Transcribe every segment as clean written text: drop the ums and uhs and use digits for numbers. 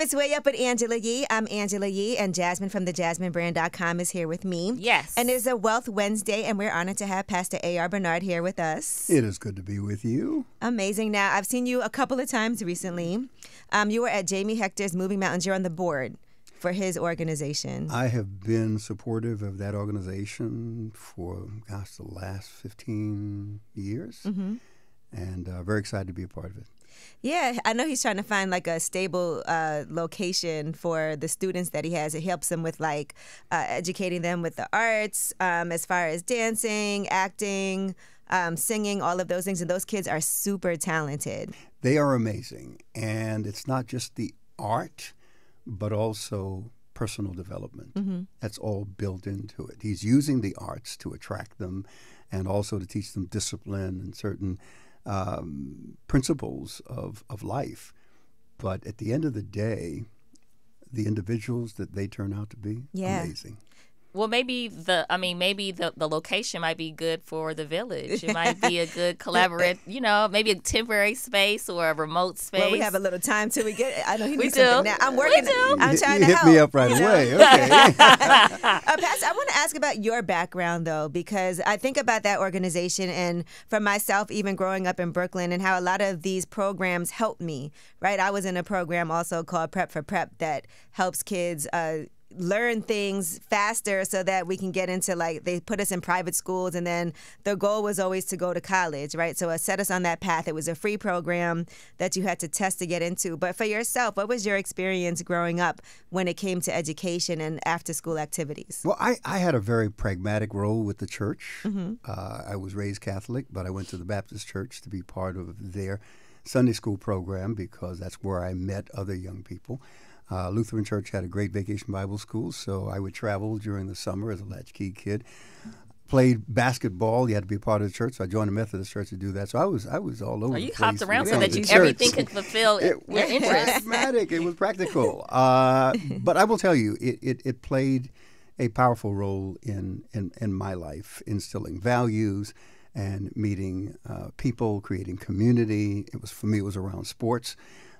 It's Way Up with Angela Yee. I'm Angela Yee, and Jasmine from thejasminebrand.com is here with me. Yes. And it's a Wealth Wednesday, and we're honored to have Pastor A.R. Bernard here with us. It is good to be with you. Amazing. Now, I've seen you a couple of times recently. You were at Jamie Hector's Moving Mountains. You're on the board for his organization. I have been supportive of that organization for, the last 15 years, and very excited to be a part of it. Yeah, I know he's trying to find like a stable location for the students that he has. It helps them with like educating them with the arts, as far as dancing, acting, singing, all of those things. And those kids are super talented. They are amazing. And it's not just the art, but also personal development. That's all built into it. He's using the arts to attract them and also to teach them discipline and certain principles of life. But at the end of the day, the individuals that they turn out to be, amazing. Well, maybe the location might be good for the village. It might be a good collaborate, maybe a temporary space or a remote space. Well, we have a little time till we get it. I know he needs do. something now. I'm working. I'm trying to hit help. me up right away. Okay. Pastor, I want to ask about your background, though, because I think about that organization and for myself, even growing up in Brooklyn, and how a lot of these programs helped me, right? I was in a program also called Prep for Prep that helps kids learn things faster so that we can get into, like, they put us in private schools, and then the goal was always to go to college, right? So it set us on that path. It was a free program that you had to test to get into. But for yourself, what was your experience growing up when it came to education and after school activities? Well, I had a very pragmatic role with the church. I was raised Catholic, but I went to the Baptist church to be part of their Sunday school program because that's where I met other young people. Lutheran Church had a great vacation Bible school, so I would travel during the summer as a latchkey kid. Played basketball. You had to be a part of the church, so I joined the Methodist Church to do that. So I was all over. So you the place hopped around so when it that comes to everything church. could fulfill your It was interests. pragmatic. It was practical. But I will tell you, it played a powerful role in my life, instilling values and meeting people, creating community. For me, it was around sports.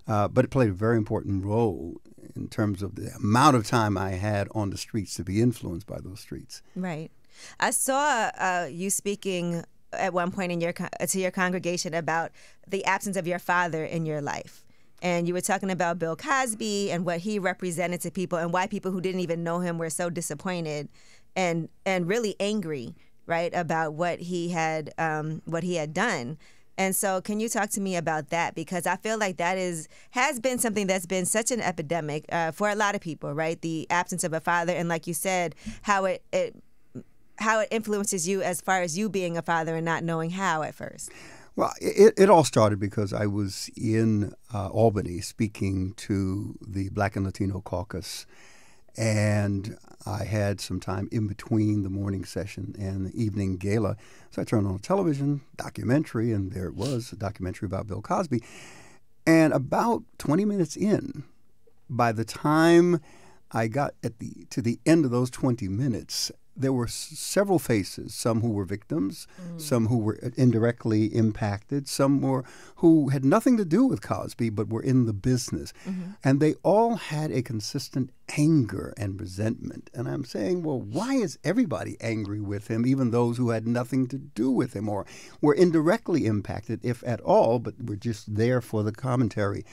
But it played a very important role in terms of the amount of time I had on the streets to be influenced by those streets. Right. I saw you speaking at one point in to your congregation about the absence of your father in your life. And you were talking about Bill Cosby and what he represented to people and why people who didn't even know him were so disappointed and really angry, right, about what he had done. And so can you talk to me about that? Because I feel like that has been something that's been such an epidemic for a lot of people, right? The absence of a father, and like you said, how it influences you as far as you being a father and not knowing how at first. Well, it all started because I was in Albany speaking to the Black and Latino caucus, and I had some time in between the morning session and the evening gala. So I turned on a television documentary, and there it was, a documentary about Bill Cosby. And about 20 minutes in, by the time I got to the end of those 20 minutes, there were several faces, some who were victims, some who were indirectly impacted, some who had nothing to do with Cosby but were in the business. And they all had a consistent anger and resentment. And I'm saying, well, why is everybody angry with him, even those who had nothing to do with him or were indirectly impacted, if at all, but were just there for the commentary?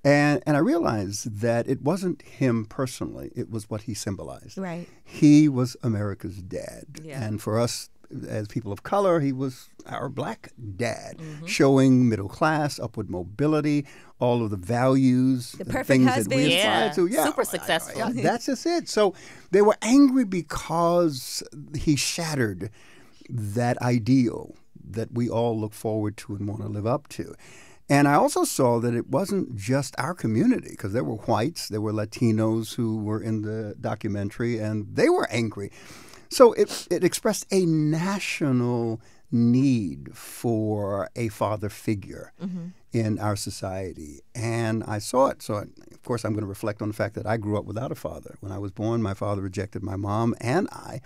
And I realized that it wasn't him personally. It was what he symbolized. Right. He was America's dad. Yeah. And for us as people of color, he was our black dad, showing middle class, upward mobility, all of the values, The perfect things husband. that we aspire to. Yeah. Super successful. That's just it. So they were angry because he shattered that ideal that we all look forward to and want to live up to. And I also saw that it wasn't just our community, because there were whites, there were Latinos who were in the documentary, and they were angry. So it expressed a national need for a father figure in our society. And I saw it. So, of course, I'm going to reflect on the fact that I grew up without a father. When I was born, my father rejected my mom and I.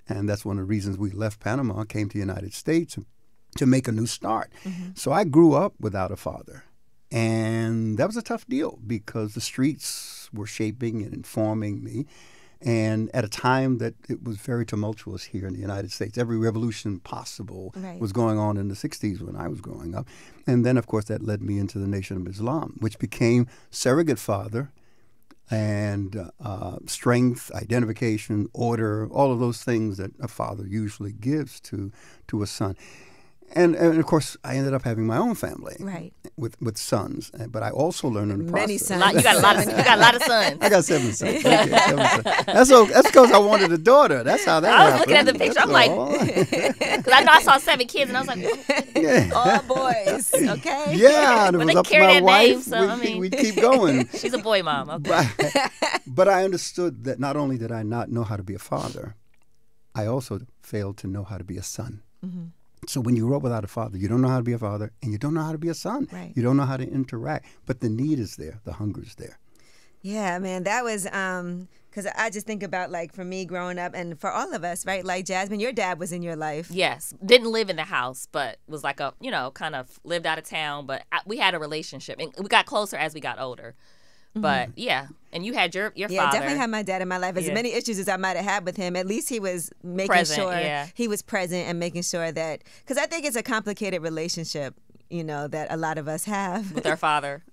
And that's one of the reasons we left Panama, came to the United States to make a new start. So I grew up without a father. And that was a tough deal because the streets were shaping and informing me. And at a time that it was very tumultuous here in the United States. Every revolution possible was going on in the 60s when I was growing up. And then, of course, that led me into the Nation of Islam, which became surrogate father and strength, identification, order, all of those things that a father usually gives to a son. And of course, I ended up having my own family with sons. But I also learned in the process. Many sons. You got a lot of sons. I got 7 sons. Okay, 7 sons. That's because I wanted a daughter. That's how that happened. I was looking at the picture. I'm like, because I know I saw 7 kids, and I was like, all boys. Okay. Yeah, and it But was they up to carry my that wife. name, so, I mean. We'd keep going. She's a boy mom. Okay. But I understood that not only did I not know how to be a father, I also failed to know how to be a son. Mm-hmm. So when you grow up without a father, you don't know how to be a father, and you don't know how to be a son. Right. You don't know how to interact. But the need is there. The hunger is there. Yeah, man, that was because I just think about, like, for me growing up, and for all of us, right? Like, Jasmine, your dad was in your life. Yes. Didn't live in the house, but was like a, kind of lived out of town. But we had a relationship, and we got closer as we got older. But yeah, and you had your father. Yeah, definitely had my dad in my life. As many issues as I might have had with him, at least he was making sure he was present and making sure that, because I think it's a complicated relationship, that a lot of us have with our father.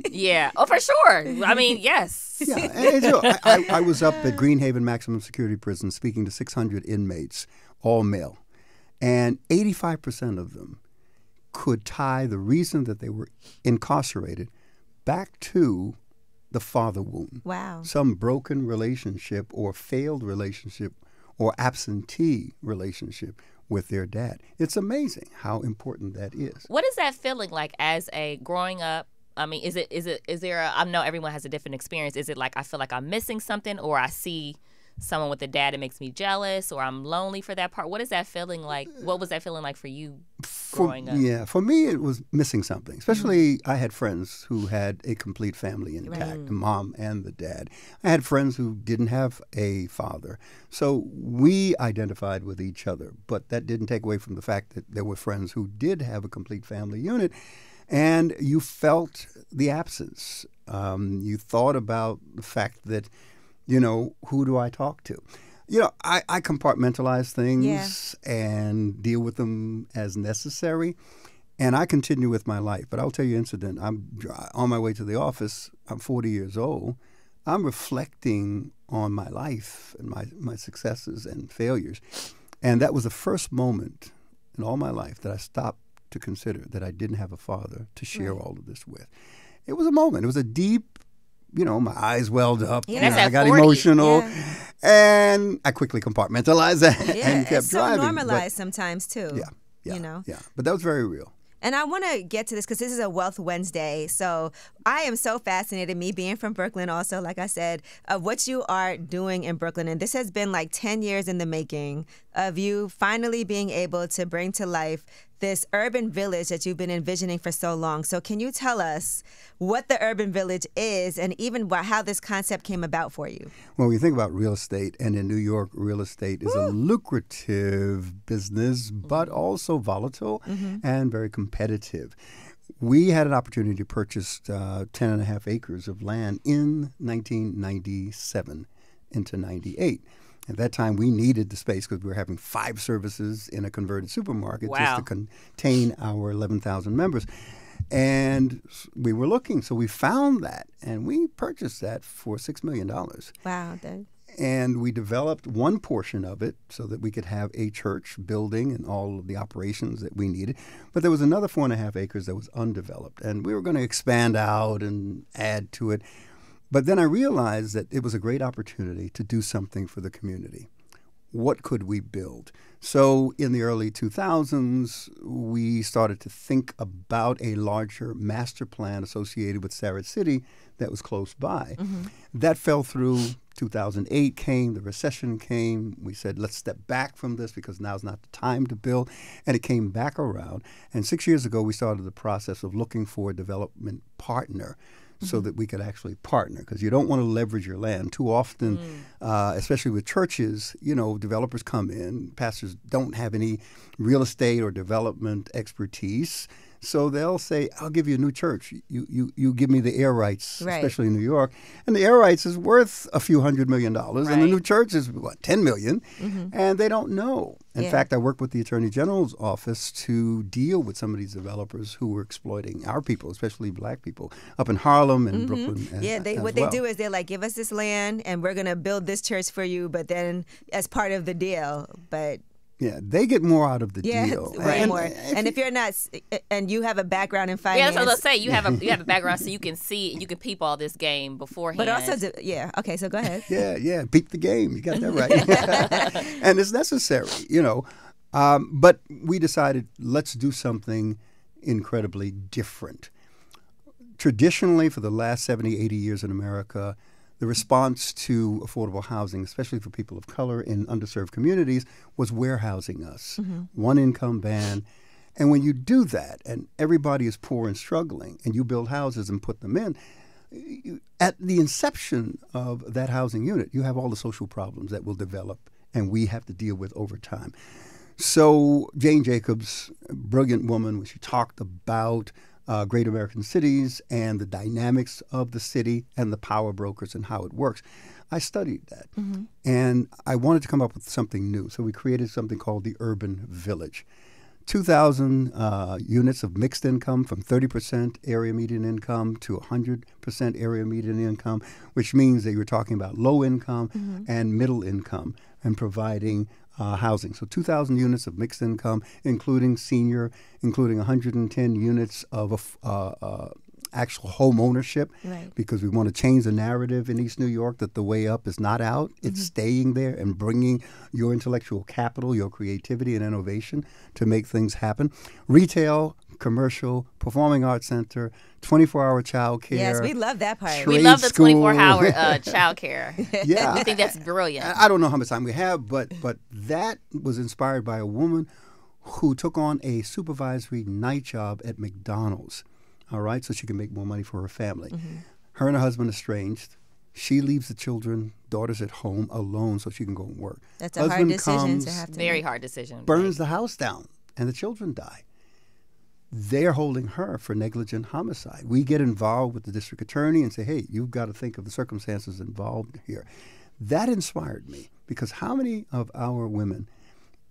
Yeah. Oh, for sure. I mean, yes. Yeah, and I was up at Greenhaven Maximum Security Prison speaking to 600 inmates, all male, and 85% of them could tie the reason that they were incarcerated back to the father wound. Wow. Some broken relationship or failed relationship or absentee relationship with their dad. It's amazing how important that is. What is that feeling like as a growing up? I mean, is there I know everyone has a different experience. Is it like I feel like I'm missing something, or I see someone with a dad that makes me jealous, or I'm lonely for that part? What is that feeling like? What was that feeling like for you growing up? Yeah, for me it was missing something. Especially I had friends who had a complete family intact, the mom and the dad. I had friends who didn't have a father. So we identified with each other, but that didn't take away from the fact that there were friends who did have a complete family unit, and you felt the absence. You thought about the fact that, who do I talk to? I compartmentalize things and deal with them as necessary, and I continue with my life. But I'll tell you an incident. I'm on my way to the office. I'm 40 years old. I'm reflecting on my life and my successes and failures. And that was the first moment in all my life that I stopped to consider that I didn't have a father to share all of this with. It was a moment. It was a deep, my eyes welled up. Yeah, I got 40. emotional. Yeah. And I quickly compartmentalized that and kept driving. It's so normalized sometimes, too. Yeah. But that was very real. And I want to get to this because this is a Wealth Wednesday. So I am so fascinated, me being from Brooklyn also, like I said, of what you are doing in Brooklyn. And this has been like 10 years in the making of you finally being able to bring to life this urban village that you've been envisioning for so long. So can you tell us what the urban village is and even how this concept came about for you? Well, when you think about real estate, and in New York, real estate is a lucrative business, but also volatile and very competitive. We had an opportunity to purchase 10.5 acres of land in 1997 into 98. At that time, we needed the space because we were having 5 services in a converted supermarket just to contain our 11,000 members. And we were looking, so we found that, and we purchased that for $6 million. Wow. And we developed one portion of it so that we could have a church building and all of the operations that we needed. But there was another 4.5 acres that was undeveloped, and we were going to expand out and add to it. But then I realized that it was a great opportunity to do something for the community. What could we build? So in the early 2000s, we started to think about a larger master plan associated with Sarah City that was close by. That fell through. 2008 came, the recession came. We said, let's step back from this because now's not the time to build. And it came back around. And 6 years ago, we started the process of looking for a development partner so that we could actually partner, because you don't want to leverage your land. Too often, especially with churches, developers come in, pastors don't have any real estate or development expertise. So they'll say, I'll give you a new church. You give me the air rights, Right. especially in New York. And the air rights is worth a few $100 million. And the Right. new church is, what, $10 million? And they don't know. In Yeah. fact, I work with the Attorney General's office to deal with some of these developers who were exploiting our people, especially black people, up in Harlem and Brooklyn. Yeah, as they well. do is they're like, give us this land and we're going to build this church for you, but then as part of the deal. But Yeah, they get more out of the yeah, deal. way And more. And if you're not, and you have a background in finance. Yeah, that's what I was gonna say. You have a background, so you can peep all this game beforehand. But also, yeah. Okay, so go ahead. Yeah, peep the game. You got that right. And it's necessary, But we decided, let's do something incredibly different. Traditionally, for the last 70, 80 years in America, the response to affordable housing, especially for people of color in underserved communities, was warehousing us, one income ban. And when you do that, and everybody is poor and struggling, and you build houses and put them in, at the inception of that housing unit, you have all the social problems that will develop and we have to deal with over time. So Jane Jacobs, a brilliant woman, when she talked about great American cities and the dynamics of the city and the power brokers and how it works, I studied that. And I wanted to come up with something new. So we created something called the Urban Village. 2,000 units of mixed income, from 30% area median income to 100% area median income, which means that you're talking about low income and middle income, and providing housing. So 2,000 units of mixed income, including senior, including 110 units of actual home ownership, Right. because we want to change the narrative in East New York that the way up is not out. It's staying there and bringing your intellectual capital, your creativity and innovation to make things happen. Retail, commercial, performing arts center, 24-hour child care. Yes, we love that part. we Trade love the school. 24-hour child care. Yeah. We think that's brilliant. I don't know how much time we have, but that was inspired by a woman who took on a supervisory night job at McDonald's, all right, so she can make more money for her family. Her and her husband estranged. She leaves the children, daughters at home alone so she can go and work. That's a hard Husband decision comes, to have to Very make. hard decision. burns the house down, and the children die. They're holding her for negligent homicide. We get involved with the district attorney and say, hey, you've got to think of the circumstances involved here. That inspired me, because how many of our women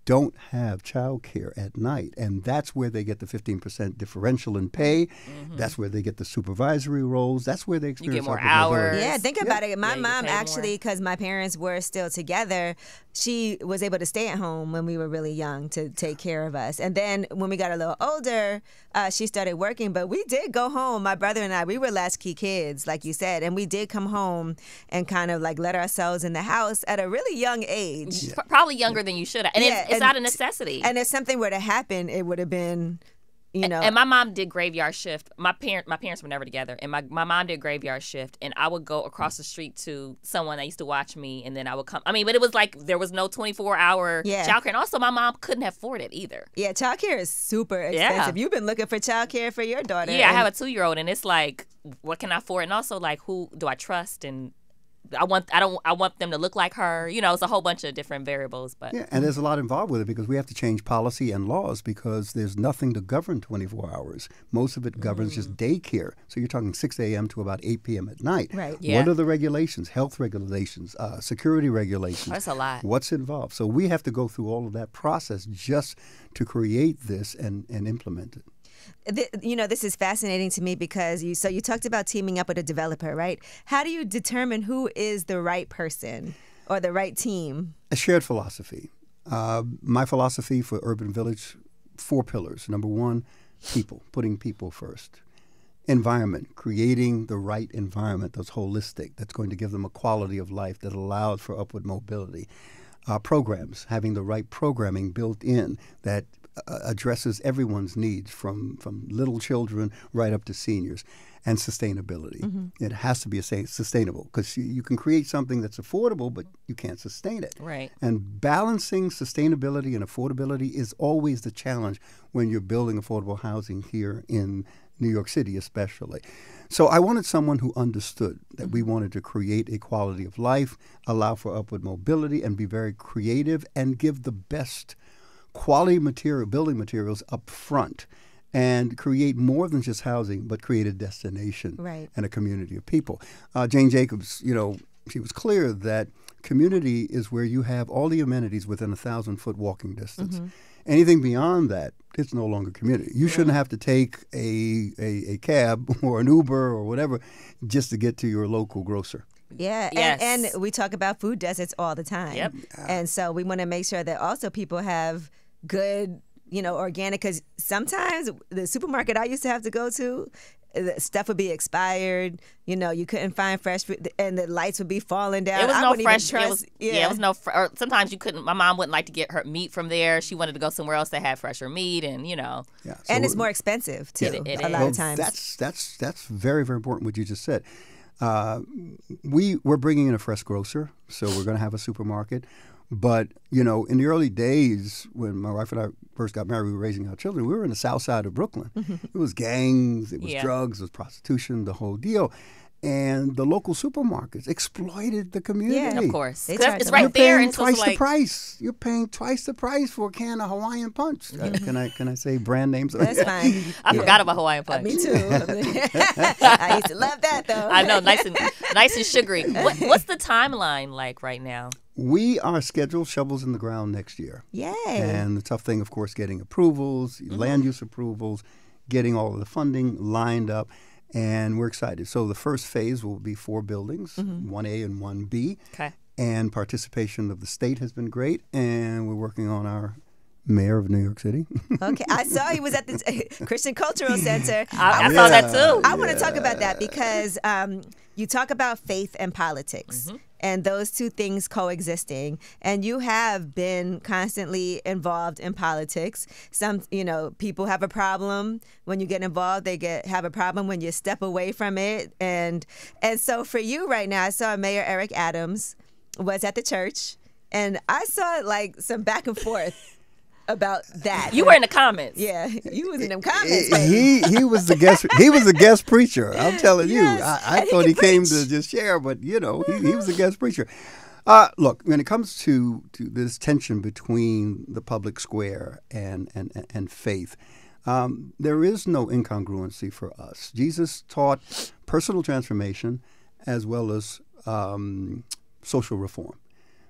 don't have child care at night? And that's where they get the 15% differential in pay. That's where they get the supervisory roles. That's where they experience more upward mobility. hours. Yeah, think about it. My you get mom paid more. actually, because my parents were still together, she was able to stay at home when we were really young to take care of us. And then when we got a little older, she started working. But we did go home. My brother and I, we were latchkey kids, like you said, and we did come home and kind of like let ourselves in the house at a really young age. Probably younger than you should have. And Yeah, it's and- not a necessity. And if something were to happen, it would have been, And my mom did graveyard shift. My parents were never together, and my mom did graveyard shift, and I would go across the street to someone that used to watch me, and then I would come. I mean, but it was like there was no 24-hour Yeah. childcare, and also my mom couldn't afford it either. Yeah, childcare is super Yeah. expensive. You've been looking for childcare for your daughter. Yeah, I and- have a 2-year-old, and it's like, what can I afford? And also, like, who do I trust? And I want them to look like her. It's a whole bunch of different variables. But Yeah, and there's a lot involved with it, because we have to change policy and laws, because there's nothing to govern 24 hours. Most of it governs just daycare. So you're talking 6 a.m. to about 8 p.m. at night. Right. Yeah. What are the regulations, health regulations, security regulations? That's a lot. What's involved? So we have to go through all of that process just to create this and implement it. This is fascinating to me because you talked about teaming up with a developer, right? How do you determine who is the right person or the right team? A shared philosophy. My philosophy for Urban Village, 4 pillars. Number 1, people, putting people first. Environment, creating the right environment that's holistic, that's going to give them a quality of life that allows for upward mobility. Programs, having the right programming built in that addresses everyone's needs, from little children right up to seniors. And sustainability. It has to be sustainable, because you can create something that's affordable, but you can't sustain it. Right. And balancing sustainability and affordability is always the challenge when you're building affordable housing here in New York City especially. So I wanted someone who understood that we wanted to create a quality of life, allow for upward mobility, and be very creative and give the best quality building materials up front. and create more than just housing, but create a destination Right. and a community of people. Jane Jacobs, she was clear that community is where you have all the amenities within 1,000-foot walking distance. Anything beyond that, it's no longer community. You shouldn't have to take a cab or an Uber or whatever just to get to your local grocer. Yeah, Yes. and we talk about food deserts all the time. Yep. And so we want to make sure that also people have good, organic, because sometimes the supermarket I used to have to go to, the stuff would be expired. You couldn't find fresh food, and the lights would be falling down. It was I no wouldn't even fresh. trust- It was no. Or sometimes you couldn't. My mom wouldn't like to get her meat from there. She wanted to go somewhere else that had fresher meat, and Yeah, And so it's more expensive too. It a lot is. of times. That's very, very important what you just said. We're bringing in a fresh grocer, so we're going to have a supermarket. But, in the early days when my wife and I first got married, we were raising our children, we were in the south side of Brooklyn. It was gangs, it was drugs, it was prostitution, the whole deal. And the local supermarkets exploited the community. Yeah, of course, They 'Cause tried it's to- right You're there, paying and so it's twice the like, price. You're paying twice the price for a can of Hawaiian Punch. Can I say brand names? That's fine. I forgot about Hawaiian Punch. Me too. I used to love that though. I know, nice and sugary. What's the timeline like right now? We are scheduled shovels in the ground next year. Yay. And the tough thing, of course, getting approvals, land use approvals, getting all of the funding lined up. And we're excited. So the first phase will be 4 buildings, 1A and 1B. Okay. And participation of the state has been great. And we're working on our mayor of New York City. Okay, I saw he was at the Christian Cultural Center. I saw that too. I want to talk about that because you talk about faith and politics and those two things coexisting. And you have been constantly involved in politics. Some, people have a problem when you get involved. They have a problem when you step away from it. And so for you right now, I saw Mayor Eric Adams was at the church, and I saw like some back and forth about that. You were in the comments. Yeah, you was in them comments. baby. He was the guest. He was a guest preacher. I'm telling Yes, you. I and thought he he can came preach. to just share, but he was a guest preacher. Look, when it comes to this tension between the public square and faith, there is no incongruency for us. Jesus taught personal transformation as well as social reform.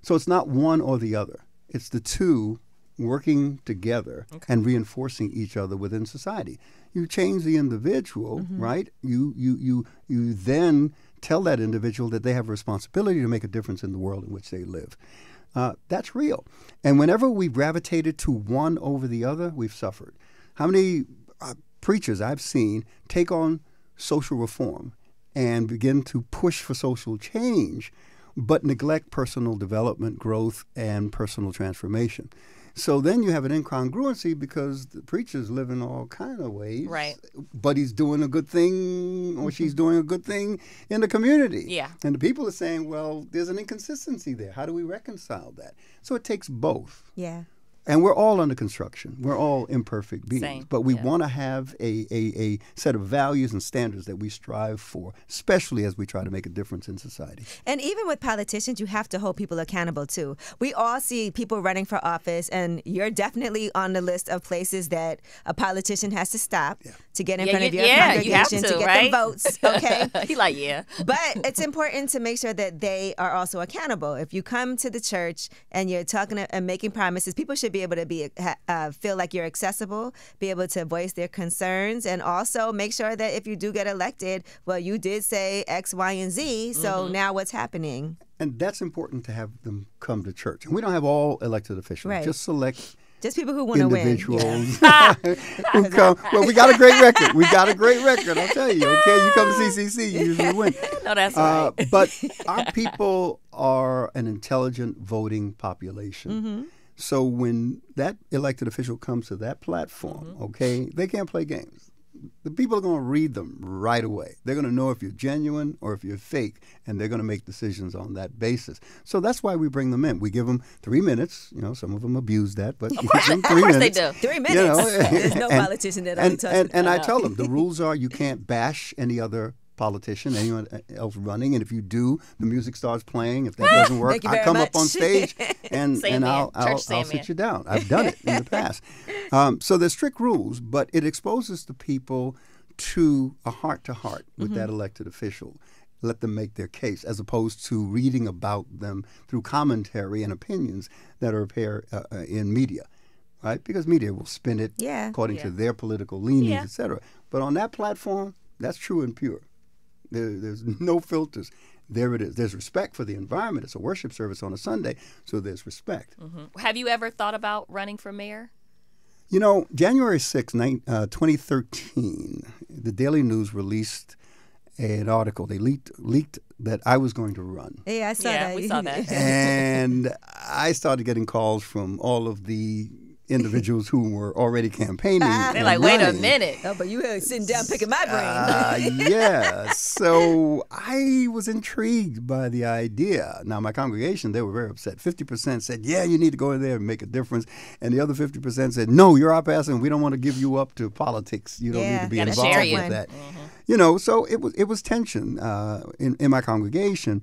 So it's not one or the other. It's the two working together and reinforcing each other within society. You change the individual, right? You then tell that individual that they have a responsibility to make a difference in the world in which they live. That's real. And whenever we gravitated to one over the other, we've suffered. How many preachers I've seen take on social reform and begin to push for social change, but neglect personal development, growth, and personal transformation. So then you have an incongruency because the preacher's living all kind of ways, Right. but he's doing a good thing or she's doing a good thing in the community. Yeah. And the people are saying, well, there's an inconsistency there. How do we reconcile that? So it takes both. Yeah. And we're all under construction. We're all imperfect beings. Same. But we Yeah. want to have a set of values and standards that we strive for, especially as we try to make a difference in society. And even with politicians, you have to hold people accountable too. We all see people running for office, and you're definitely on the list of places that a politician has to stop to get in front of your you have congregation to, get right? the votes. Okay. He like, yeah. But it's important to make sure that they are also accountable. If you come to the church and you're talking and making promises, people should be able to feel like you're accessible, be able to voice their concerns, and also make sure that if you do get elected, well, you did say X, Y, and Z, so now what's happening? And that's important to have them come to church. And we don't have all elected officials. Right. Just select Just people who want to win. individuals who come. Well, we got a great record. I'll tell you. Okay, you come to CCC, you usually win. No, that's right. But our people are an intelligent voting population. So when that elected official comes to that platform, okay, they can't play games. The people are going to read them right away. They're going to know if you're genuine or if you're fake, and they're going to make decisions on that basis. So that's why we bring them in. We give them 3 minutes. Some of them abuse that, but we give them 3 Of course minutes. they do. 3 minutes. There's no and- politician that only touches and I tell them the rules are you can't bash any other politician, anyone else running, and if you do, the music starts playing. If that doesn't work, Thank you I very come much. up on stage and Sandman. I'll sit you down. I've done it in the past. So there's strict rules, but it exposes the people to a heart-to-heart with that elected official. Let them make their case, as opposed to reading about them through commentary and opinions that are appear in media, right? Because media will spin it according to their political leanings, etc. But on that platform, that's true and pure. There's no filters. There it is. There's respect for the environment. It's a worship service on a Sunday, so there's respect. Have you ever thought about running for mayor? You know, January 6, 2013, the Daily News released an article. They leaked that I was going to run. Yeah, I saw that. We saw that. And I started getting calls from all of the individuals who were already campaigning. They're like, wait a minute. Oh, but you sitting down picking my brain. Yeah. So I was intrigued by the idea. Now, my congregation, they were very upset. 50% said, yeah, you need to go in there and make a difference. And the other 50% said, no, you're our pastor, and we don't want to give you up to politics. You don't need to be gotta involved share with you. that. You know, so it was tension in my congregation.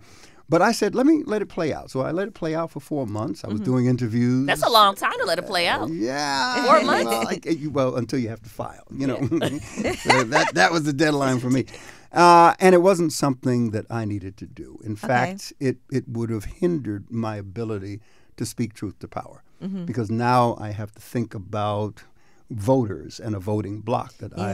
But I said, let it play out. So I let it play out for 4 months. I was doing interviews. That's a long time to let it play out. Yeah. 4 months? Well, until you have to file, you know. So that was the deadline for me. And it wasn't something that I needed to do. In fact, it would have hindered my ability to speak truth to power. Because now I have to think about voters and a voting block that I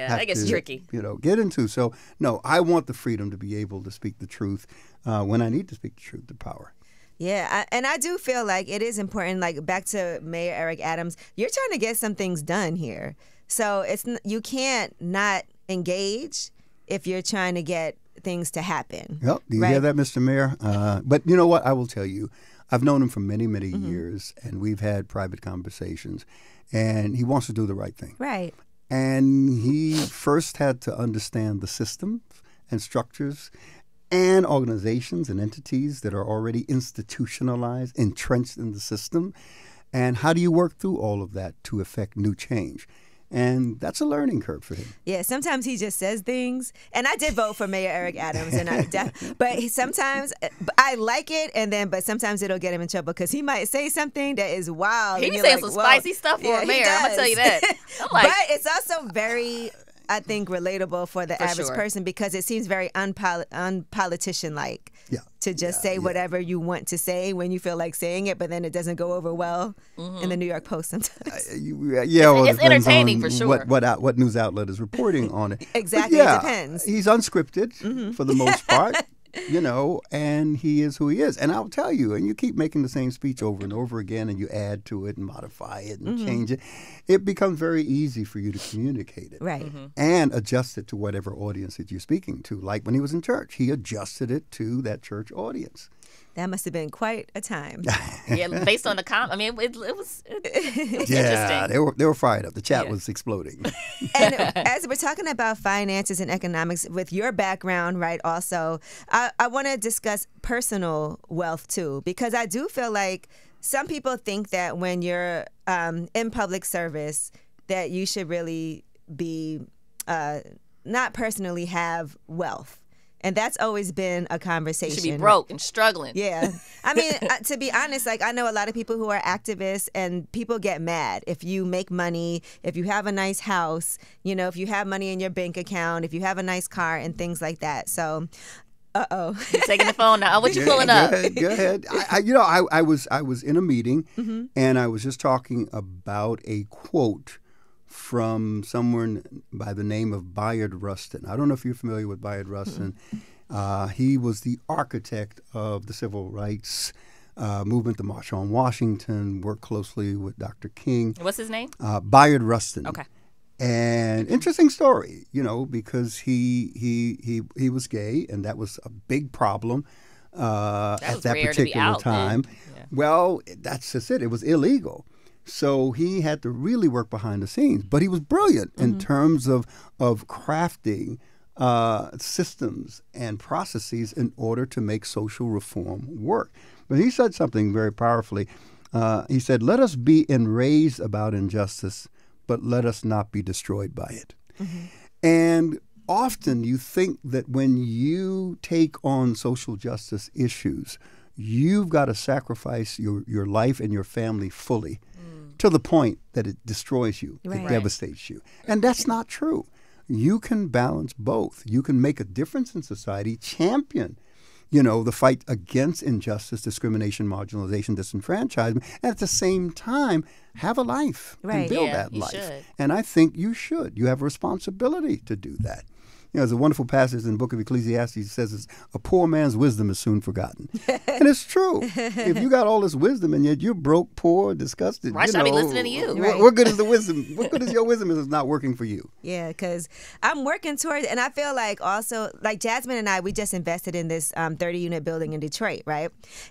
that gets tricky. Get into. So no, I want the freedom to be able to speak the truth when I need to speak the truth to power. Yeah, and I do feel like it is important. Like back to Mayor Eric Adams, you're trying to get some things done here, so you can't not engage if you're trying to get things to happen. Yep. Do you hear that, Mr. Mayor? But you know what? I will tell you, I've known him for many, many years, and we've had private conversations. And he wants to do the right thing. Right. And he first had to understand the systems and structures and organizations and entities that are already institutionalized, entrenched in the system. And how do you work through all of that to effect new change? And that's a learning curve for him. Yeah, sometimes he just says things. And I did vote for Mayor Eric Adams. But sometimes I like it, but sometimes it'll get him in trouble because he might say something that is wild. He be saying some spicy stuff for a mayor. I'm going to tell you that. But it's also very, I think, relatable for the average person because it seems very unpolitician-like to just say whatever you want to say when you feel like saying it, but then it doesn't go over well in the New York Post sometimes. It's entertaining for sure. What news outlet is reporting on it. Exactly, it depends. He's unscripted for the most part. And he is who he is. And I'll tell you, and you keep making the same speech over and over again, and you add to it and modify it and change it, it becomes very easy for you to communicate it. Right. And adjust it to whatever audience that you're speaking to. Like when he was in church, he adjusted it to that church audience. That must have been quite a time. Based on the it was yeah, interesting. They were fired up. The chat was exploding. And as we're talking about finances and economics, with your background, right, also, I want to discuss personal wealth, too, because I do feel like some people think that when you're in public service, that you should really be not personally have wealth. And that's always been a conversation. You should be broke and struggling. Yeah. I mean, to be honest, I know a lot of people who are activists, and people get mad if you make money, if you have a nice house, if you have money in your bank account, if you have a nice car and things like that. So, You're taking the phone now. What you pulling up? Go ahead. I was in a meeting, and I was just talking about a quote from someone by the name of Bayard Rustin. I don't know if you're familiar with Bayard Rustin. He was the architect of the civil rights movement, the March on Washington, worked closely with Dr. King. What's his name? Bayard Rustin. Okay. And interesting story, because he was gay, and that was a big problem at that particular time. Yeah. Well, that's just it. It was illegal. So he had to really work behind the scenes. But he was brilliant in terms of crafting systems and processes in order to make social reform work. But he said something very powerfully. He said, "Let us be enraged about injustice, but let us not be destroyed by it." And often you think that when you take on social justice issues, you've got to sacrifice your life and your family fully to the point that it destroys you, Right. it devastates you. And that's not true. You can balance both. You can make a difference in society, champion, the fight against injustice, discrimination, marginalization, disenfranchisement, and at the same time have a life and Right. build Yeah, that you life. should. And I think you should. You have a responsibility to do that. There's a wonderful passage in the book of Ecclesiastes that says, a poor man's wisdom is soon forgotten. And it's true. If you got all this wisdom and yet you're broke, poor, disgusted, Why should I be listening to you? Right. What good is the wisdom? What good is your wisdom if it's not working for you? Yeah, because I'm working towards, and I feel like also, like Jasmine and I, we just invested in this 30-unit building in Detroit, right?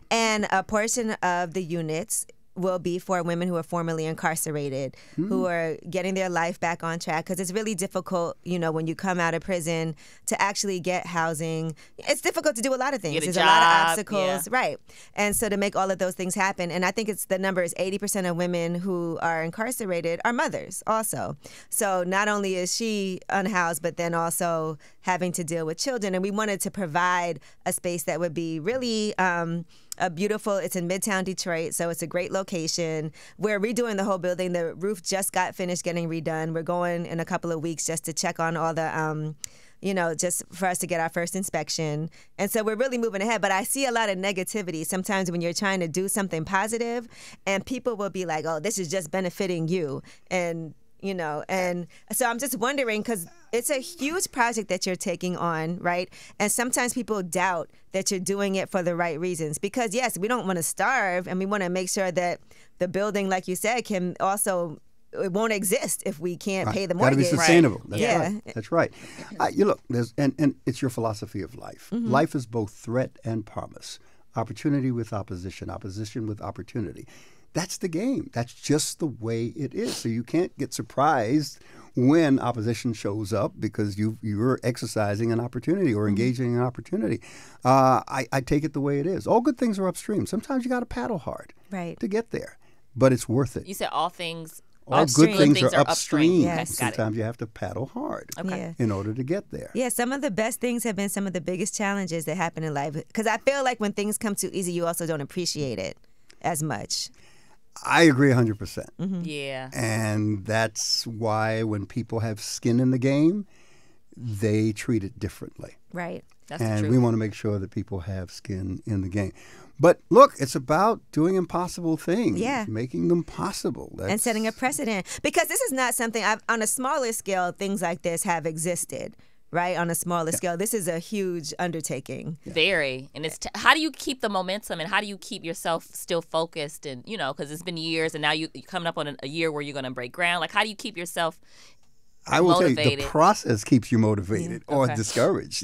And a portion of the units will be for women who are formerly incarcerated, who are getting their life back on track, because it's really difficult, when you come out of prison to actually get housing. It's difficult to do a lot of things. Get a There's job, a lot of obstacles, yeah. right? And so to make all of those things happen, and I think the number is 80% of women who are incarcerated are mothers also. So not only is she unhoused, but then also having to deal with children. And we wanted to provide a space that would be really it's in Midtown Detroit, so it's a great location. We're redoing the whole building. The roof just got finished getting redone. We're going in a couple of weeks just to check on all the, just for us to get our first inspection. And so we're really moving ahead. But I see a lot of negativity sometimes when you're trying to do something positive, and people will be like, oh, this is just benefiting you. And so I'm just wondering, because it's a huge project that you're taking on, right? And sometimes people doubt that you're doing it for the right reasons, because yes, we don't want to starve, and we want to make sure that the building, like you said, can also, it won't exist if we can't pay the mortgage. Got to be sustainable. Right. That's Yeah. right. That's right. You look, and it's your philosophy of life. Life is both threat and promise. Opportunity with opposition. Opposition with opportunity. That's the game. That's just the way it is. So you can't get surprised when opposition shows up because you're exercising an opportunity or engaging in an opportunity. I take it the way it is. All good things are upstream. Sometimes you got to paddle hard to get there, but it's worth it. You said all things. All upstream. good things Things are are upstream. upstream. Yes. Got it. Sometimes you have to paddle hard Yeah. in order to get there. Yeah, some of the best things have been some of the biggest challenges that happen in life. Because I feel like when things come too easy, you also don't appreciate it as much. I agree 100%. Yeah. And that's why when people have skin in the game, they treat it differently. Right. That's the And truth. we want to make sure that people have skin in the game. But look, it's about doing impossible things, Yeah. making them possible. And setting a precedent. Because this is not something, on a smaller scale, things like this have existed, right? On a smaller scale. This is a huge undertaking. Very. And it's how do you keep the momentum, and how do you keep yourself still focused? And, because it's been years, and now you're coming up on a year where you're going to break ground. Like, how do you keep yourself I will tell you, the motivated? process keeps you motivated or Okay. discouraged.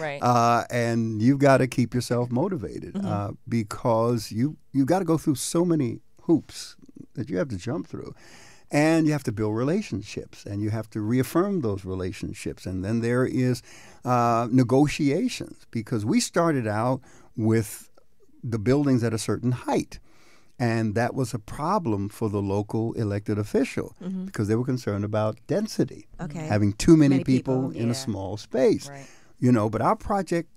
Right. And you've got to keep yourself motivated because you got to go through so many hoops that you have to jump through. And you have to build relationships, and you have to reaffirm those relationships. And then there is negotiations, because we started out with the buildings at a certain height. And that was a problem for the local elected official because they were concerned about density, Okay. having too many Many people people, in yeah. a small space. Right. But our project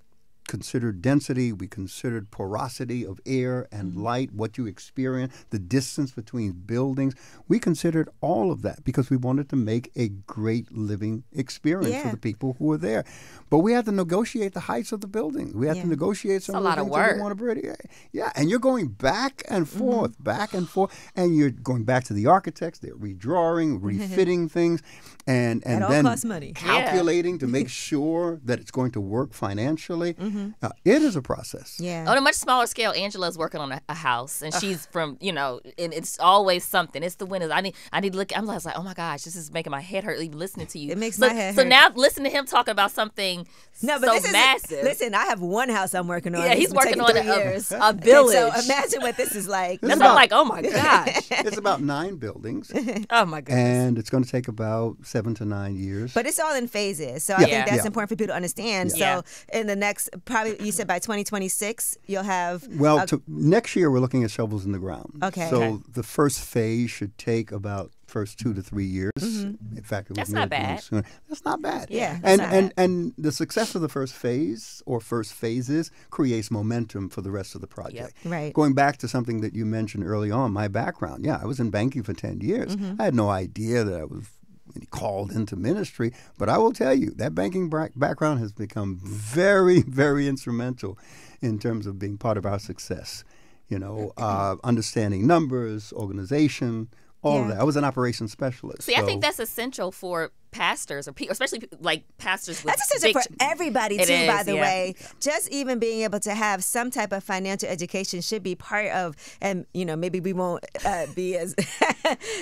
considered density. We considered porosity of air and light, what you experience, the distance between buildings. We considered all of that because we wanted to make a great living experience for Yeah. the people who were there. But we had to negotiate the heights of the buildings. We had to negotiate some a of the lot of things that we work. want to bring. Yeah, and you're going back and forth, and you're going back to the architects. They're redrawing, refitting things, and It all then costs money. calculating to make sure that it's going to work financially. It is a process. Yeah. On a much smaller scale, Angela's working on a house, and she's from, and it's always something. It's the windows. I need to look. I'm like, oh my gosh, this is making my head hurt even listening to you. It makes so, my head So hurt. now listen to him talking about something No, but so this is massive. Listen, I have one house I'm working on. Yeah, It's he's been working taking on 3 a years. a And village. so imagine what this is like. That's why I'm like, oh my gosh. It's about 9 buildings, Oh my goodness. and it's going to take about 7 to 9 years. But it's all in phases. So I Yeah. think that's Yeah. important for people to understand. Yeah. So in the next probably you said by 2026 you'll have. Well, next year we're looking at shovels in the ground. Okay. So Okay. the first phase should take about first 2 to 3 years. In fact, it That's was not near doing bad. sooner. That's not bad. Yeah, that's And not and and the success of the first phase or first phases creates momentum for the rest of the project. Right. Going back to something that you mentioned early on, my background. Yeah, I was in banking for 10 years. I had no idea that I was called into ministry, but I will tell you that banking background has become very, very instrumental in terms of being part of our success. You know, understanding numbers, organization, all of Yeah. that. I was an operations specialist. See, I so- think that's essential for pastors or people, especially like pastors with That's essential big for everybody It too. is, By the yeah. way, just even being able to have some type of financial education should be part of. And you know, maybe we won't be as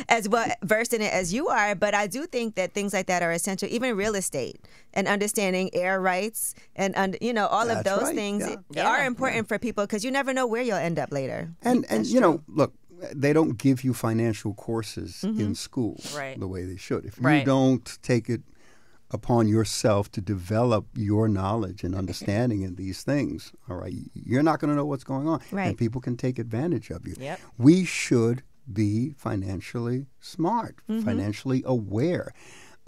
as well versed in it as you are, but I do think that things like that are essential. Even real estate and understanding air rights and you know all of That's those right, things yeah. are important for people because you never know where you'll end up later. And That's you know, true. look, they don't give you financial courses in school Right. the way they should. If Right. you don't take it upon yourself to develop your knowledge and understanding in these things, all right, you're not going to know what's going on. Right. And people can take advantage of you. Yep. We should be financially smart, financially aware,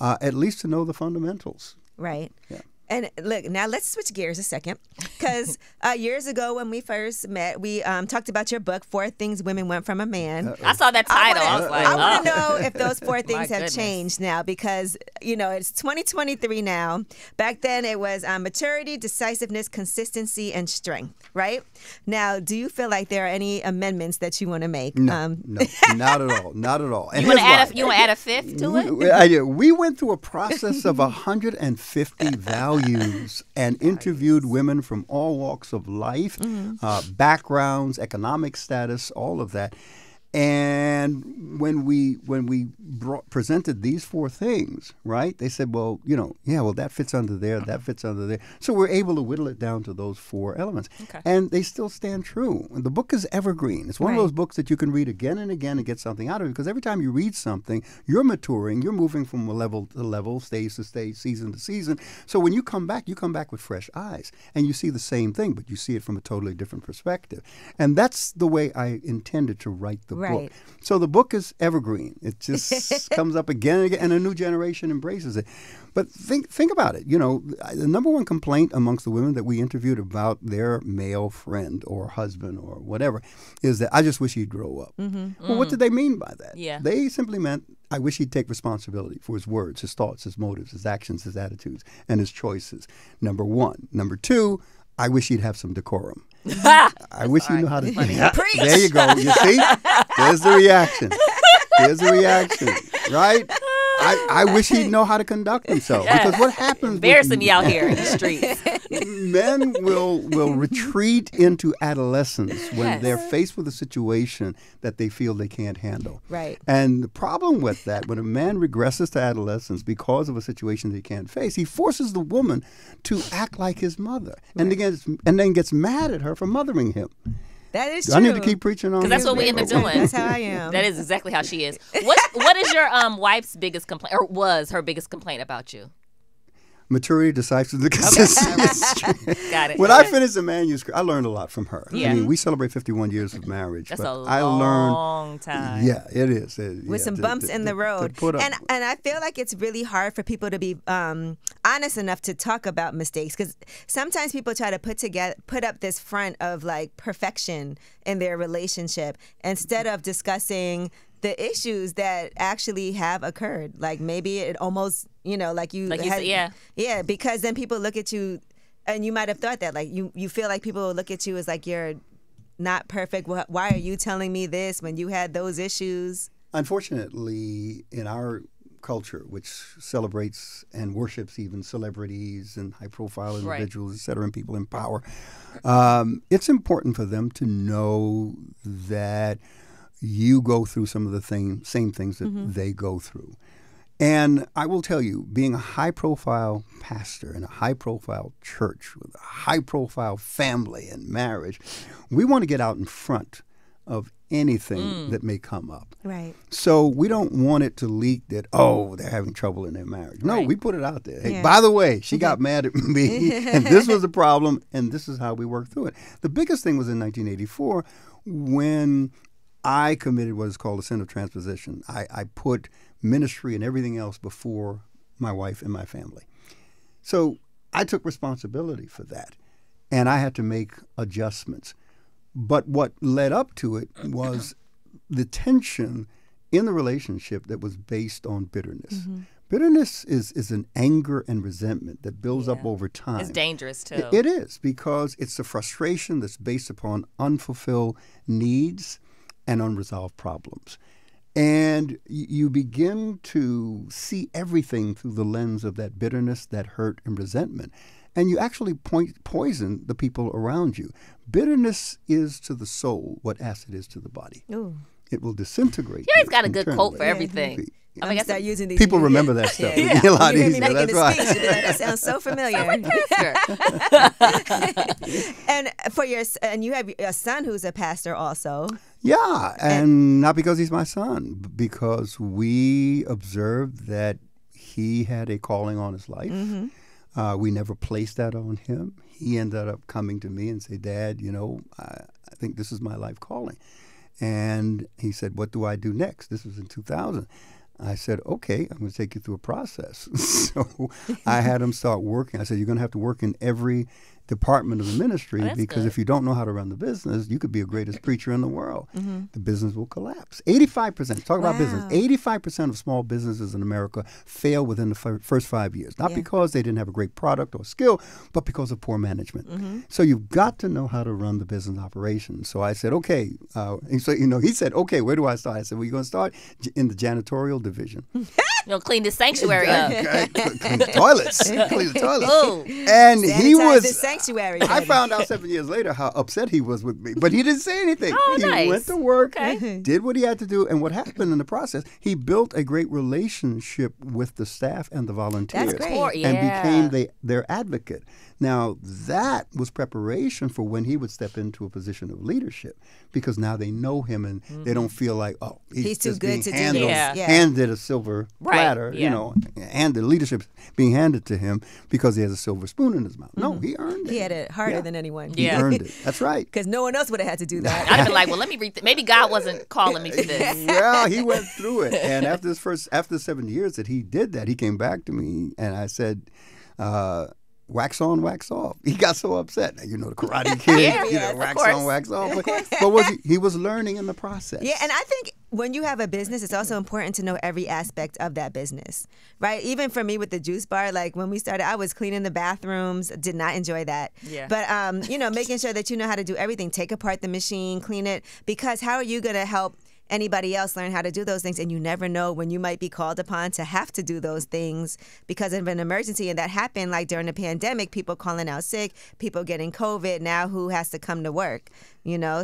at least to know the fundamentals. Right. Yeah. And look, now let's switch gears a second, because years ago when we first met, we talked about your book, 4 Things Women Want from a Man. I saw that title. I was like, I want to oh. know if those 4 things have goodness. changed now, because, you know, it's 2023 now. Back then it was maturity, decisiveness, consistency, and strength, right? Now, do you feel like there are any amendments that you want to make? No, not at all. Not at all. And You want to here's add why. you want to add a fifth to it? We went through a process of 150 values and interviewed women from all walks of life, backgrounds, economic status, all of that. And when we presented these 4 things, right, they said, well, you know, yeah, well, that fits under there, that fits under there. So we're able to whittle it down to those 4 elements. Okay. And they still stand true. And the book is evergreen. It's one of Right. those books that you can read again and again and get something out of it, because every time you read something, you're maturing, you're moving from level to level, stage to stage, season to season. So when you come back with fresh eyes, and you see the same thing, but you see it from a totally different perspective. And that's the way I intended to write the book. Right. So the book is evergreen. It just comes up again and again, and a new generation embraces it. But think about it. You know, the number one complaint amongst the women that we interviewed about their male friend or husband or whatever is that I just wish he'd grow up. Well, what did they mean by that? Yeah. They simply meant, I wish he'd take responsibility for his words, his thoughts, his motives, his actions, his attitudes, and his choices. Number 1. Number 2, I wish he'd have some decorum. I wish he knew how to. Preach. There you go. You see? There's the reaction. There's the reaction, right? I wish he'd know how to conduct himself, because what happens? Embarrassing me out here in the streets. Men will retreat into adolescence when Yes. they're faced with a situation that they feel they can't handle. Right. And the problem with that, when a man regresses to adolescence because of a situation that he can't face, he forces the woman to act like his mother, and then gets mad at her for mothering him. That is Do true. I need to keep preaching on Because that's this? what we end up doing. That's how I am. That is exactly how she is. What is your wife's biggest complaint, or was her biggest complaint about you? Maturity, decisiveness, consistency. Got it. When I finished the manuscript, I learned a lot from her. Yeah. I mean, we celebrate 51 years of marriage. That's but a I learned, long time. yeah, it is. With some bumps in the road. And I feel like it's really hard for people to be honest enough to talk about mistakes, because sometimes people try to put up this front of like perfection in their relationship instead of discussing the issues that actually have occurred. Like maybe it almost, you know, like you said, yeah. Yeah, because then people look at you, and you might have thought that, like you feel like people look at you as like you're not perfect. Why are you telling me this when you had those issues? Unfortunately, in our culture, which celebrates and worships even celebrities and high-profile individuals, et cetera, and people in power, it's important for them to know that you go through some of the same things that they go through. And I will tell you, being a high-profile pastor in a high-profile church with a high-profile family and marriage, we want to get out in front of anything that may come up. Right. So we don't want it to leak that, oh, they're having trouble in their marriage. No, Right. we put it out there. Hey, Yeah. by the way, she got mad at me, and this was the problem, and this is how we worked through it. The biggest thing was in 1984 when I committed what is called a sin of transposition. I put ministry and everything else before my wife and my family. So I took responsibility for that, and I had to make adjustments. But what led up to it was the tension in the relationship that was based on bitterness. Bitterness is an anger and resentment that builds up over time. It's dangerous, too. It is, because it's the frustration that's based upon unfulfilled needs and unresolved problems. And you begin to see everything through the lens of that bitterness, that hurt, and resentment. And you actually poison the people around you. Bitterness is to the soul what acid is to the body. Ooh. It will disintegrate. You always got a good internally. quote for everything. I'm going to start using these. People remember that stuff. Yeah. It'd be a lot You hear me easier. making That's a right. speech, you'd be like, that sounds so familiar. And and you have a son who's a pastor also. Yeah, and not because he's my son, but because we observed that he had a calling on his life. We never placed that on him. He ended up coming to me and say, Dad, I think this is my life calling. And he said, what do I do next? This was in 2000. I said, okay, I'm going to take you through a process. So I had him start working. I said, you're going to have to work in every department of the ministry, because good. if you don't know how to run the business, you could be the greatest preacher in the world. The business will collapse. 85%, talk about business, 85% of small businesses in America fail within the first 5 years. Not because they didn't have a great product or skill, but because of poor management. So you've got to know how to run the business operation. So I said, okay. And so, he said, okay, where do I start? I said, well, you're going to start in the janitorial division. You'll clean the sanctuary up. Clean the toilets. Clean the toilets. Ooh. And he Sanitize was... the sanctuary. I baby. found out 7 years later how upset he was with me, but he didn't say anything. Oh, He nice. went to work, Okay. did what he had to do, and what happened in the process, he built a great relationship with the staff and the volunteers. That's great. And became their advocate. Now, that was preparation for when he would step into a position of leadership, because now they know him and they don't feel like, oh, he's too just good being to do handled, this. Yeah. handed a silver Right, platter, yeah. and the leadership being handed to him because he has a silver spoon in his mouth. No, he earned it. He had it harder Yeah. than anyone. He Yeah. earned it. That's right. Because no one else would have had to do that. I'd have been like, well, let me read. Maybe God wasn't calling me for this. Well, he went through it, and after 7 years that he did that, he came back to me, and I said, wax on, wax off. He got so upset. Now, the Karate Kid, Yes, of wax course. on, wax off. But he was learning in the process. Yeah, and I think when you have a business, it's also important to know every aspect of that business, right? Even for me with the juice bar, like when we started, I was cleaning the bathrooms, did not enjoy that. Yeah. But, making sure that you know how to do everything, take apart the machine, clean it, because how are you going to help anybody else learn how to do those things? And you never know when you might be called upon to have to do those things because of an emergency. And that happened like during the pandemic, people calling out sick, people getting COVID. Now who has to come to work?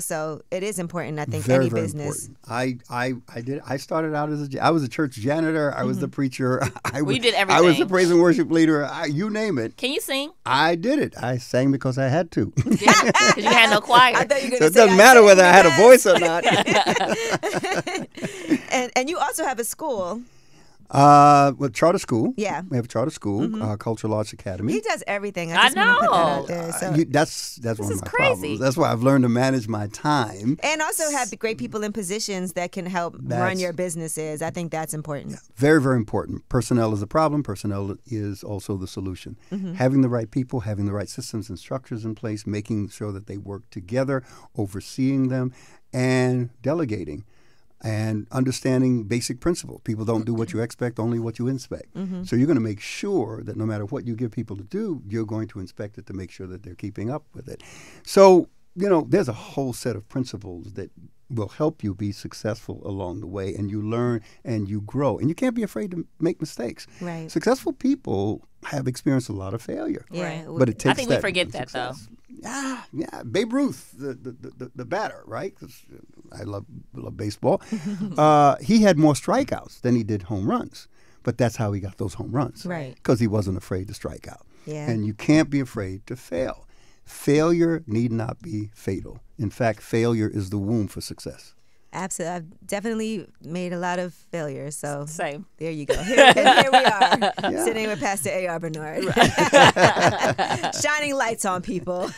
So it is important, I think, Very, any very business. important. I started out I was a church janitor. I was the preacher. You did I was everything. the praise and worship leader. You name it. Can you sing? I did it. I sang because I had to. Because you had no choir. I thought you were So going it to say doesn't matter whether I had a voice or not. And you also have a school. Charter school. Yeah. We have a charter school, Cultural Arts Academy. He does everything. I just want to put that know. out there. So. That's one is of my crazy. problems. That's why I've learned to manage my time. And also have great people in positions that can help run your businesses. I think that's important. Very, very important. Personnel is a problem. Personnel is also the solution. Having the right people, having the right systems and structures in place, making sure that they work together, overseeing them, and delegating. And understanding basic principle. People don't do what you expect, only what you inspect. So you're going to make sure that no matter what you give people to do, you're going to inspect it to make sure that they're keeping up with it. So, there's a whole set of principles that will help you be successful along the way, and you learn and you grow. And you can't be afraid to make mistakes. Right. Successful people have experienced a lot of failure. Yeah. But it takes I think we that forget that, success. Yeah. Babe Ruth, the batter, right? 'Cause I love baseball. He had more strikeouts than he did home runs. But that's how he got those home runs. Right. Because he wasn't afraid to strike out. Yeah. And you can't be afraid to fail. Failure need not be fatal. In fact, failure is the womb for success. Absolutely. I've definitely made a lot of failures. So Same. there you go. Here we are, sitting with Pastor A.R. Bernard. Shining lights on people.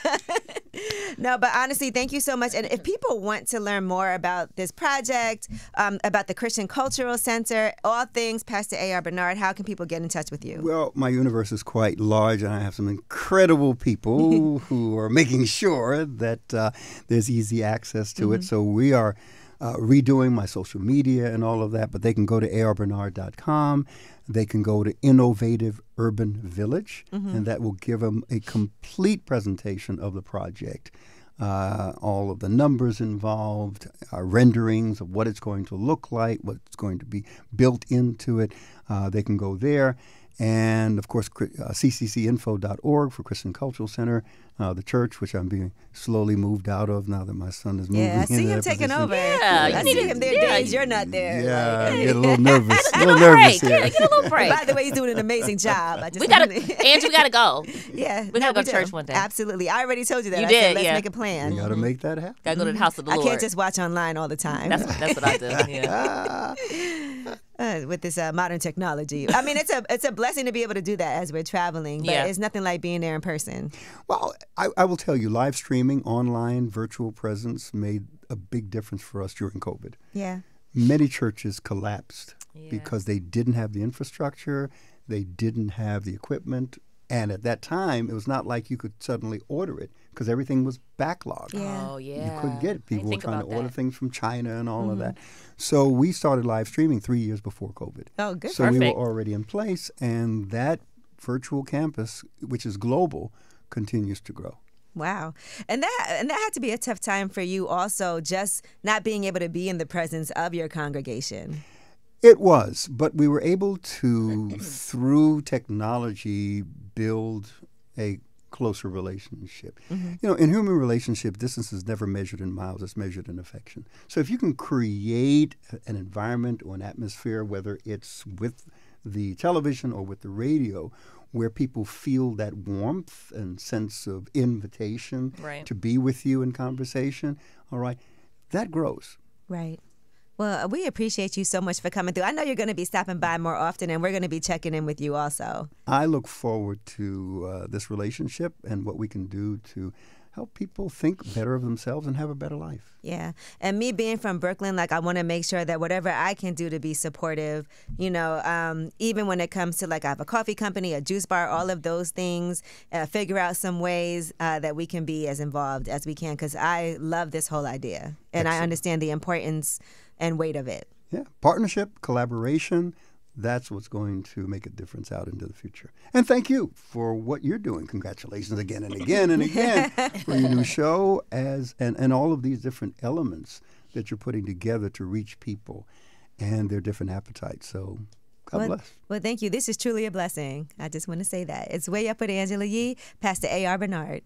No, but honestly, thank you so much. And if people want to learn more about this project, about the Christian Cultural Center, all things Pastor A.R. Bernard, how can people get in touch with you? Well, my universe is quite large, and I have some incredible people who are making sure that there's easy access to it. So we are redoing my social media and all of that, but they can go to arbernard.com. They can go to Innovative Urban Village, and that will give them a complete presentation of the project. All of the numbers involved, renderings of what it's going to look like, what's going to be built into it. They can go there. And, of course, cccinfo.org for Christian Cultural Center, the church, which I'm being slowly moved out of now that my son is moving. Yeah, I see him taking over. Yeah, I see him there days you're not there. Yeah, Like, I get a little nervous. Get a break. Get a little break. By the way, he's doing an amazing job. Angie, we gotta go. Yeah, We gotta go to church one day. Absolutely. I already told you that. You I did, said, let's yeah. make a plan. We got to make that happen. Gotta go to the house of the I Lord. can't just watch online all the time. That's what I do. Yeah. With this modern technology. I mean, it's a blessing to be able to do that as we're traveling, but it's nothing like being there in person. Well, I will tell you, live streaming, online, virtual presence made a big difference for us during COVID. Yeah. Many churches collapsed because they didn't have the infrastructure, they didn't have the equipment, and at that time, it was not like you could suddenly order it because everything was backlogged. Yeah. Oh, yeah. You couldn't get it. People were think trying to about order that. things from China and all of that. So we started live streaming 3 years before COVID. Oh, good. So we were Perfect. already in place, and that virtual campus, which is global, continues to grow. Wow. And that had to be a tough time for you also, just not being able to be in the presence of your congregation. It was, but we were able to, through technology, build a closer relationship. You know, in human relationship, distance is never measured in miles, it's measured in affection. So if you can create an environment or an atmosphere, whether it's with the television or with the radio, where people feel that warmth and sense of invitation to be with you in conversation, all right, that grows. Right. Well, we appreciate you so much for coming through. I know you're going to be stopping by more often, and we're going to be checking in with you also. I look forward to this relationship and what we can do to help people think better of themselves and have a better life. Yeah. And me being from Brooklyn, like, I want to make sure that whatever I can do to be supportive, you know, even when it comes to, like, I have a coffee company, a juice bar, all of those things, figure out some ways that we can be as involved as we can, because I love this whole idea. And I understand the importance and weight of it. Yeah. Partnership, collaboration, that's what's going to make a difference out into the future. And thank you for what you're doing. Congratulations again and again and again for your new show and all of these different elements that you're putting together to reach people and their different appetites. So God bless. Well, thank you. This is truly a blessing. I just want to say that. It's Way Up with Angela Yee, Pastor A.R. Bernard.